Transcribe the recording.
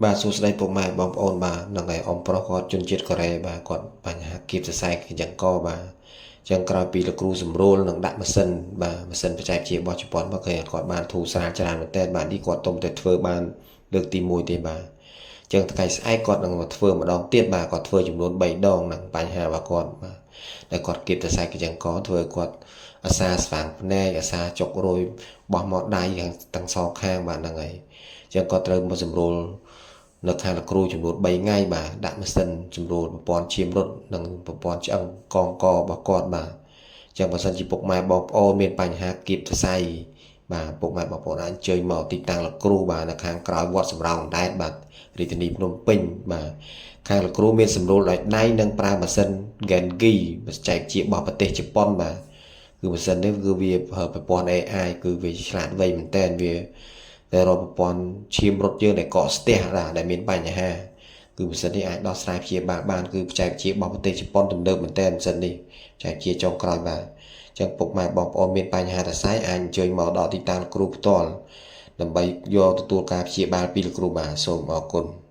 បាទសួស្តីពុកម៉ែបងប្អូនបាទហ្នឹងហើយអ៊ំប្រុសគាត់ជនជាតិកូរ៉េបាទគាត់បញ្ហាគៀបសរសៃកញ្ចឹងកបាទអញ្ចឹងក្រោយពីលោកគ្រូសម្រួលនឹងដាក់ម៉ាស៊ីនបាទម៉ាស៊ីនបច្ចេកវិទ្យារបស់ជប៉ុនមកគេគាត់បានធូរស្រាលច្រើនមែនតើបាទនេះគាត់ទុំតែធ្វើបានលើកទី1ទេបាទអញ្ចឹងថ្ងៃស្អែកគាត់នឹងមកធ្វើម្ដងទៀតបាទគាត់ធ្វើចំនួន3ដងហ្នឹងបញ្ហារបស់គាត់បាទតែគាត់គៀបសរសៃកញ្ចឹងកធ្វើគាត់អាសាស្វាងភ្នែកអាសាចុករយបោះមកដៃទាំងសងខាងបាទហ្នឹងហើយអញ្ចឹងគាត់ត្រូវមកសម្រួលនៅខាងលោកគ្រូចំនួន3ថ្ងៃបាទដាក់ម៉ាស៊ីនសម្រួលប្រព័ន្ធឈាមរត់និងប្រព័ន្ធឆ្អឹងកងករបស់គាត់បាទអញ្ចឹងបើសិនជាពុកម៉ែបងប្អូនមានបញ្ហាគៀបសរសៃបាទពុកម៉ែបងប្អូនអាចអញ្ជើញមកទីតាំងលោកគ្រូបាទនៅខាងក្រោយវត្តសំរោងអណ្ដែតបាទរាជធានីភ្នំពេញបាទខាងលោកគ្រូមានសម្រួលដោយដៃនិងប្រើម៉ាស៊ីន Genki បច្ចេកវិទ្យារបស់ប្រទេសជប៉ុនបាទគឺម៉ាស៊ីននេះគឺវាប្រព័ន្ធ AI គឺវាឆ្លាតវៃមែនតើវាតែរកប្រព័ន្ធឈាមរត់យើងដែលកកស្ទះដែលមានបញ្ហាគឺម៉ាស៊ីននេះអាចដោះស្រាយព្យាបាលបានគឺបច្ចេកវិទ្យារបស់ប្រទេសជប៉ុនទំនើបមែនតើម៉ាស៊ីននេះបច្ចេកវិទ្យាចុងក្រោយបាទអញ្ចឹងពុកម៉ែបងប្អូនមានបញ្ហាសរសៃអាចអញ្ជើញមកដល់ទីតាំងលោកគ្រូផ្ទាល់ដើម្បីយកទទួលការព្យាបាលពីលោកគ្រូបាទសូមអរគុណ